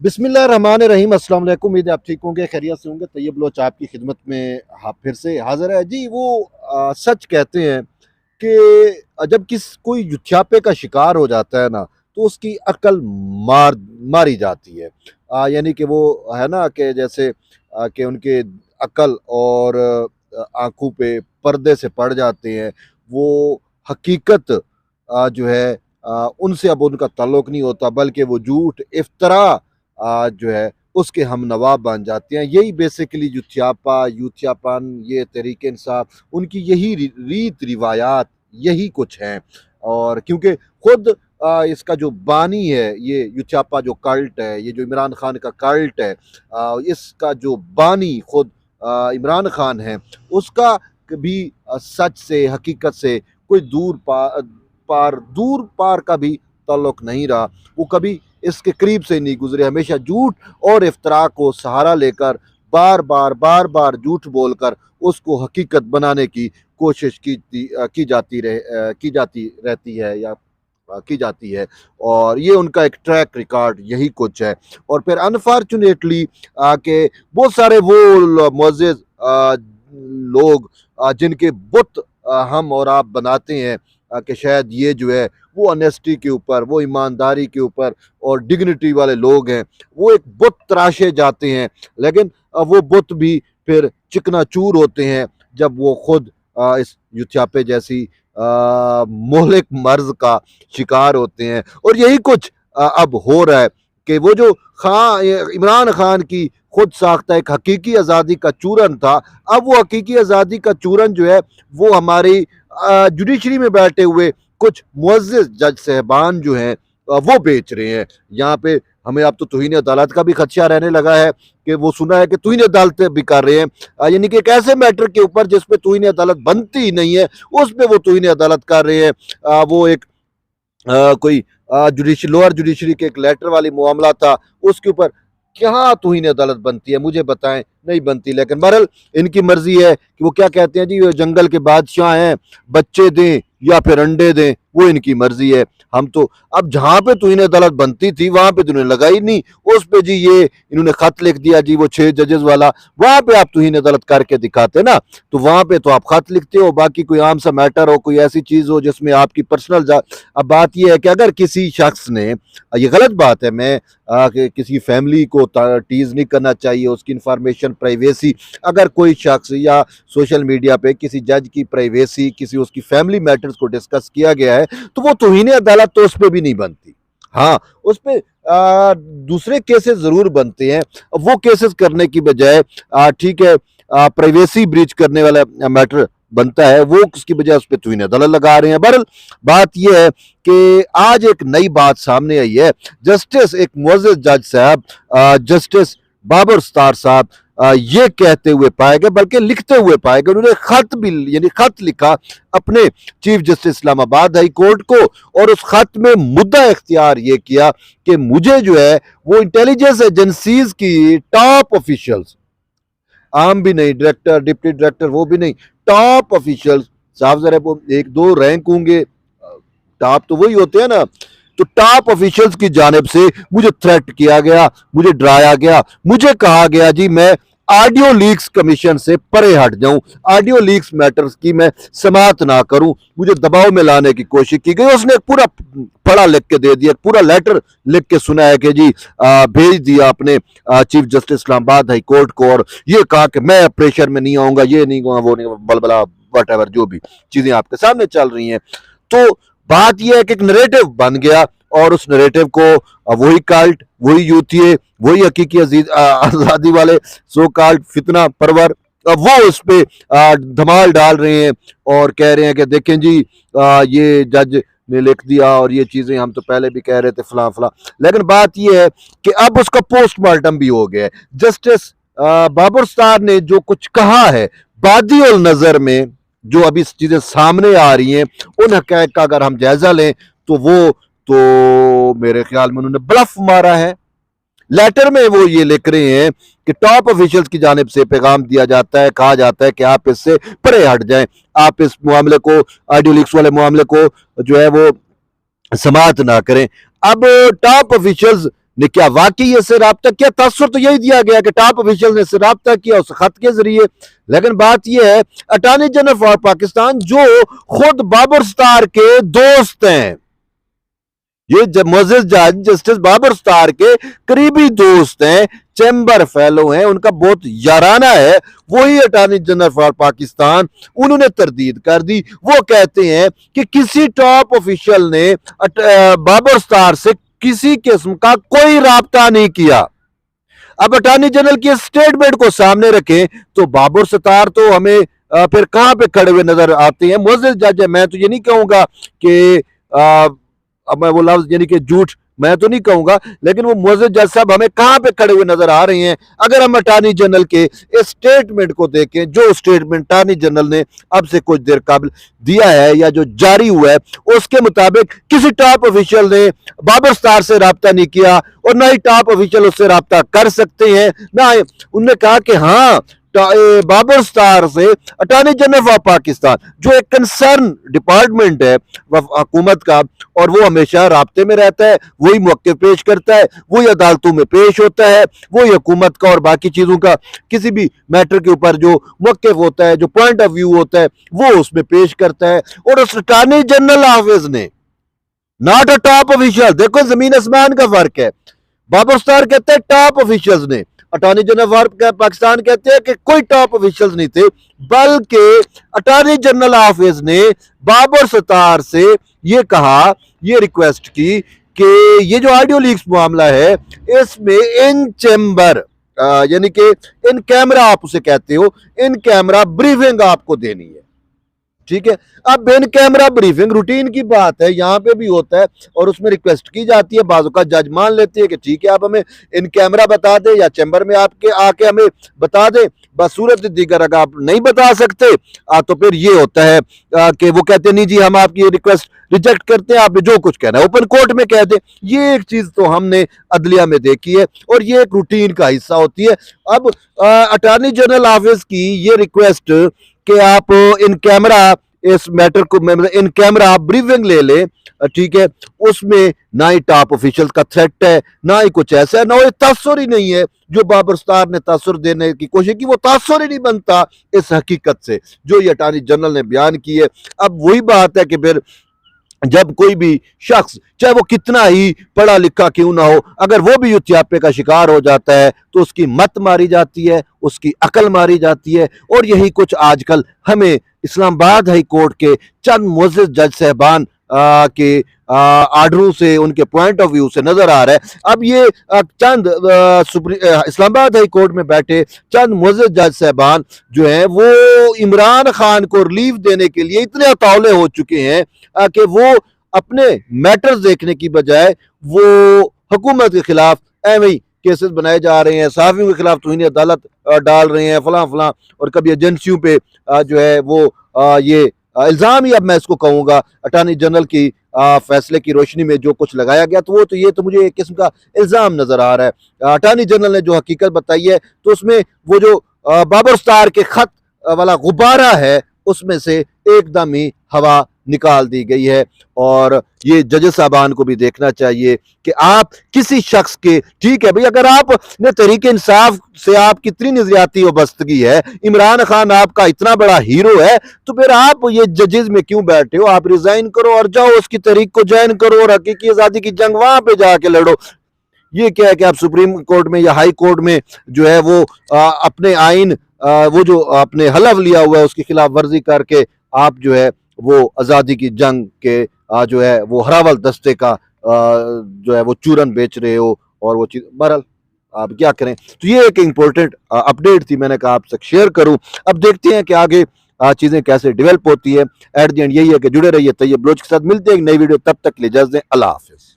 बिस्मिल्लाहिर्रहमानिर्रहीम। अस्सलाम वालेकुम। उम्मीद है आप ठीक होंगे, खैरियत से होंगे। तैयब लोच आपकी खिदमत में फिर से हाजिर है जी। वो सच कहते हैं कि जब कोई युत्यापे का शिकार हो जाता है ना, तो उसकी अकल मार मारी जाती है। यानी कि वो है ना कि जैसे कि उनके अकल और आंखों पे पर्दे से पड़ जाते हैं। वो हकीकत जो है उनसे अब उनका ताल्लुक नहीं होता, बल्कि वो झूठ इफ्तरा जो है उसके हम नवाब बन जाते हैं। यही बेसिकली यूथियापन, ये तहरीक इंसाफ, उनकी यही रीत रिवायात यही कुछ हैं। और क्योंकि खुद इसका जो बानी है, ये यूथियापा जो कल्ट है, ये जो इमरान खान का कल्ट है, इसका जो बानी खुद इमरान खान है, उसका भी सच से, हकीकत से कोई दूर पार का भी ताल्लुक नहीं रहा। वो कभी इसके करीब से नहीं गुजरे। हमेशा झूठ और इफ्तरा को सहारा लेकर बार बार झूठ बोलकर उसको हकीकत बनाने की कोशिश की जाती रहती है, या की जाती है। और ये उनका एक ट्रैक रिकॉर्ड यही कुछ है। और फिर अनफॉर्चुनेटली के बहुत सारे वो मुअज़्ज़िज़ लोग जिनके बुत हम और आप बनाते हैं, कि शायद ये जो है वो ऑनेस्टी के ऊपर, वो ईमानदारी के ऊपर और डिग्निटी वाले लोग हैं, वो एक बुत तराशे जाते हैं। लेकिन वो बुत भी फिर चिकनाचूर होते हैं जब वो खुद इस यूथियापे जैसी मोहलिक मर्ज का शिकार होते हैं। और यही कुछ अब हो रहा है कि वो जो इमरान खान की खुद साख्ता एक हकीकी आज़ादी का चूरन था, अब वो हकीकी आज़ादी का चूरन जो है वो हमारी जुडिशरी में बैठे हुए कुछ मुअज़्ज़िज़ जज साहबान जो हैं वो बेच रहे हैं। यहाँ पे हमें अब तो तौहीन अदालत का भी खदशा रहने लगा है कि वो सुना है कि तौहीन अदालत भी कर रहे हैं। यानी कि एक ऐसे मैटर के ऊपर जिस पे तौहीन अदालत बनती ही नहीं है, उस पे वो तौहीन अदालत कर रहे हैं। वो एक कोई लोअर जुडिशरी के एक लेटर वाली मामला था, उसके ऊपर क्या तौहीन अदालत बनती है मुझे बताएं, नहीं बनती। लेकिन बहरहाल इनकी मर्जी है कि वो क्या कहते हैं जी, ये जंगल के बादशाह हैं, बच्चे दें या फिर अंडे दें, वो इनकी मर्जी है। हम तो अब जहां पे तौहीन अदालत बनती थी वहां पे तो इन्होंने लगाई नहीं, उस पे जी ये इन्होंने खत लिख दिया जी, वो 6 जजेस वाला। वहां पे आप तौहीन अदालत करके दिखाते ना, तो वहां पे तो आप खत लिखते हो, बाकी कोई आम सा मैटर हो, कोई ऐसी चीज हो जिसमें आपकी पर्सनल। अब बात यह है कि अगर किसी शख्स ने, ये गलत बात है, मैं कि किसी फैमिली को टीज नहीं करना चाहिए, उसकी इंफॉर्मेशन प्राइवेसी, अगर कोई शख्स या सोशल मीडिया पे किसी जज की प्राइवेसी, किसी उसकी फैमिली मैटर्स को डिस्कस किया गया है, तो वो तौहीन अदालत तो उस पर भी नहीं बनती। हाँ, उस पर दूसरे केसेस जरूर बनते हैं। वो केसेस करने की बजाय ठीक है, प्राइवेसी ब्रीच करने वाला मैटर बनता है, वो उसकी बजाय उस पर तौहीन अदालत लगा रहे हैं। बहरहाल बात यह है कि आज एक नई बात सामने आई है। जस्टिस, एक मुअज़्ज़िज़ जज साहब, जस्टिस बाबर स्टार साहब, ये कहते हुए पाए गए, बल्कि लिखते हुए पाए गए। उन्होंने खत भी, यानी खत लिखा अपने chief justice Islamabad high court को, और उस खत में मुद्दा इख्तियार ये किया कि मुझे जो है वो इंटेलिजेंस एजेंसीज की टॉप ऑफिशियल्स, आम भी नहीं, डायरेक्टर, डिप्टी डायरेक्टर, वो भी नहीं, टॉप ऑफिशियल्स, साहब जरा वो एक दो रैंक होंगे, टॉप तो वही होते हैं ना, तो टॉप ऑफिशियल्स की जानिब से मुझे थ्रेट किया गया, मुझे डराया गया, मुझे कहा गया जी मैं ऑडियो लीक्स कमीशन से परे हट जाऊं, ऑडियो लीक्स मैटर्स की मैं समात ना करूं, मुझे दबाव में लाने की कोशिश की गई। उसने एक पूरा पढ़ा लिख के दे दिया, पूरा लेटर लिख के सुना है कि जी भेज दिया अपने chief justice Islamabad high court को, और ये कहा कि मैं प्रेशर में नहीं आऊंगा, ये नहीं आऊंगा, वो नहीं, बलबला वट एवर, जो भी चीजें आपके सामने चल रही हैं। तो बात यह है कि एक नरेटिव बन गया, और उस नरेटिव को वही कल्ट, वही यूथिये, वही हकीकी आजादी वाले सो कल्ट फितना परवर, वो उस पे धमाल डाल रहे हैं और कह रहे हैं कि देखें जी, ये जज ने लिख दिया, और ये चीजें हम तो पहले भी कह रहे थे, फला फला। लेकिन बात यह है कि अब उसका पोस्टमार्टम भी हो गया है। जस्टिस बाबर स्टार ने जो कुछ कहा है, बादी और नजर में जो अभी चीजें सामने आ रही हैं, उन हक़ाइक़ का अगर हम जायजा लें तो वो तो मेरे ख्याल में उन्होंने ब्लफ मारा है। लेटर में वो ये लिख रहे हैं कि टॉप ऑफिशियल्स की जानिब से पैगाम दिया जाता है, कहा जाता है कि आप इससे परे हट जाएं, आप इस मामले को, ऑडियो लीक्स वाले मामले को जो है वो समात ना करें। अब टॉप ऑफिशियल्स ने क्या वाकई इससे रब्ता किया? तस्वीर तो यही दिया गया कि टॉप ऑफिशियल ने इससे रब्ता किया उस खत के जरिए, लेकिन बात यह है अटॉर्नी जनरल फॉर पाकिस्तान जो खुद बाबर सत्तार के दोस्त हैं, ये मुअज़्ज़िज़ जज जस्टिस बाबर सत्तार के करीबी दोस्त हैं, चैम्बर फेलो हैं, उनका बहुत याराना है, वही अटॉर्नी जनरल फॉर पाकिस्तान, उन्होंने तरदीद कर दी। वो कहते हैं कि किसी टॉप ऑफिशियल ने बाबर सत्तार से किसी किस्म का कोई राब्ता नहीं किया। अब अटॉर्नी जनरल की स्टेटमेंट को सामने रखें तो बाबर सत्तार तो हमें फिर कहां पे खड़े हुए नजर आते हैं? मुअज़्ज़िज़ जज है, मैं तो ये नहीं कहूंगा कि अब मैं वो लफ्ज यानी कि झूठ मैं तो नहीं कहूंगा, लेकिन वो मुअज़्ज़िज़ जज साहब हमें कहां पे खड़े हुए नजर आ रहे हैं? अगर हम अटॉर्नी जनरल के इस स्टेटमेंट को देखें, जो स्टेटमेंट अटॉर्नी जनरल ने अब से कुछ देर कबल दिया है या जो जारी हुआ है, उसके मुताबिक किसी टॉप ऑफिशियल ने बाबर सत्तार से रब्ता नहीं किया और ना ही टॉप ऑफिशियल उससे रब्ता कर सकते हैं। ना उन्होंने कहा कि हाँ बाबर सत्तार से अटॉर्नी जनरल ऑफ पाकिस्तान जो एक कंसर्न डिपार्टमेंट है हुकूमत का, और वो हमेशा राब्ते में रहता है, वही मौके पेश करता है, वही अदालतों में पेश होता है, वही हुकूमत का और बाकी चीजों का किसी भी मैटर के ऊपर जो मौके होता है, जो पॉइंट ऑफ व्यू होता है, वो उसमें पेश करता है। और उस अटॉर्नी जनरल ऑफिस ने नॉट अ टॉप ऑफिशियल, देखो जमीन आसमान का फर्क है। बाबर सत्तार कहते हैं टॉप ऑफिशियल्स ने, अटॉर्नी जनरल पाकिस्तान कहते हैं कि कोई टॉप ऑफिशियल्स नहीं थे, बल्कि अटॉर्नी जनरल ऑफिस ने बाबर सत्तार से ये कहा, ये रिक्वेस्ट की कि ये जो ऑडियो लीक्स मामला है इसमें इन चैम्बर यानी कि इन कैमरा आप उसे कहते हो, इन कैमरा ब्रीफिंग आपको देनी है। ठीक है, अब इन कैमरा ब्रीफिंग रूटीन की बात है, यहां पे भी होता है और उसमें रिक्वेस्ट की जाती है, बाजू का जज मान लेते हैं कि ठीक है आप हमें इन कैमरा बता दें या चैम्बर में आपके आके हमें बता दें, बस सूरत दीगर अगर आप नहीं बता सकते तो फिर ये होता है कि वो कहते हैं नहीं जी हम आपकी रिक्वेस्ट रिजेक्ट करते हैं, आपने जो कुछ कहना है ओपन कोर्ट में कह दें। ये एक चीज तो हमने अदलिया में देखी है और ये एक रूटीन का हिस्सा होती है। अब अटॉर्नी जनरल ऑफिस की ये रिक्वेस्ट कि आप इन कैमरा इस मैटर को इन कैमरा आप ब्रीफिंग ले लें, ठीक है, उसमें ना ही टॉप ऑफिशियल का थ्रेट है, ना ही कुछ ऐसा है, ना वो तासुर ही नहीं है जो बाबर सत्तार ने तासुर देने की कोशिश की, वो तासुर ही नहीं बनता इस हकीकत से जो ये अटॉर्नी जनरल ने बयान की है। अब वही बात है कि फिर जब कोई भी शख्स चाहे वो कितना ही पढ़ा लिखा क्यों ना हो, अगर वो भी युत्यापे का शिकार हो जाता है तो उसकी मत मारी जाती है, उसकी अकल मारी जाती है। और यही कुछ आजकल हमें इस्लामाबाद हाई कोर्ट के चंद मुअज़्ज़िज़ जज साहबान के आर्डरों से, उनके पॉइंट ऑफ व्यू से नजर आ रहा है। अब ये चंद इस्लामाबाद हाई कोर्ट में बैठे चंद मुअज़्ज़िज़ जज साहबान जो हैं वो इमरान खान को रिलीफ देने के लिए इतने अतावले हो चुके हैं कि वो अपने मैटर्स देखने की बजाय वो हुकूमत के खिलाफ एवं ही केसेस बनाए जा रहे हैं, सहाफ़ियों के खिलाफ तौहीन अदालत डाल रहे हैं, फलां फलां, और कभी एजेंसियों पे जो है वो ये इल्ज़ाम ही अब मैं इसको कहूँगा अटॉर्नी जनरल की फैसले की रोशनी में जो कुछ लगाया गया, तो वो तो ये तो मुझे एक किस्म का इल्ज़ाम नज़र आ रहा है। अटॉर्नी जनरल ने जो हकीकत बताई है तो उसमें वो जो बाबर सत्तार के खत वाला गुब्बारा है उसमें से एकदम ही हवा निकाल दी गई है। और ये जज साहबान को भी देखना चाहिए कि आप किसी शख्स के, ठीक है भाई, अगर आपने तहरीक इंसाफ से आप कितनी नजरियाती वाबस्तगी है, इमरान खान आपका इतना बड़ा हीरो है, तो फिर आप ये जजेस में क्यों बैठे हो? आप रिजाइन करो और जाओ उसकी तहरीक को ज्वाइन करो और हकीकी आजादी की जंग वहां पे जाके लड़ो। ये क्या है कि आप सुप्रीम कोर्ट में या हाई कोर्ट में जो है वो अपने आइन वो जो आपने हलफ लिया हुआ है उसकी खिलाफ वर्जी करके आप जो है वो आज़ादी की जंग के जो है वो हरावल दस्ते का जो है वो चूरन बेच रहे हो। और वो चीज़ बहरहाल आप क्या करें। तो ये एक इम्पोर्टेंट अपडेट थी, मैंने कहा आपसे शेयर करूं। अब देखते हैं कि आगे चीज़ें कैसे डेवलप होती है। एट द एंड यही है कि जुड़े रहिए तैयब बलोच के साथ। मिलते हैं एक नई वीडियो, तब तक ले इजाज़त दें, अल्लाह हाफिज़।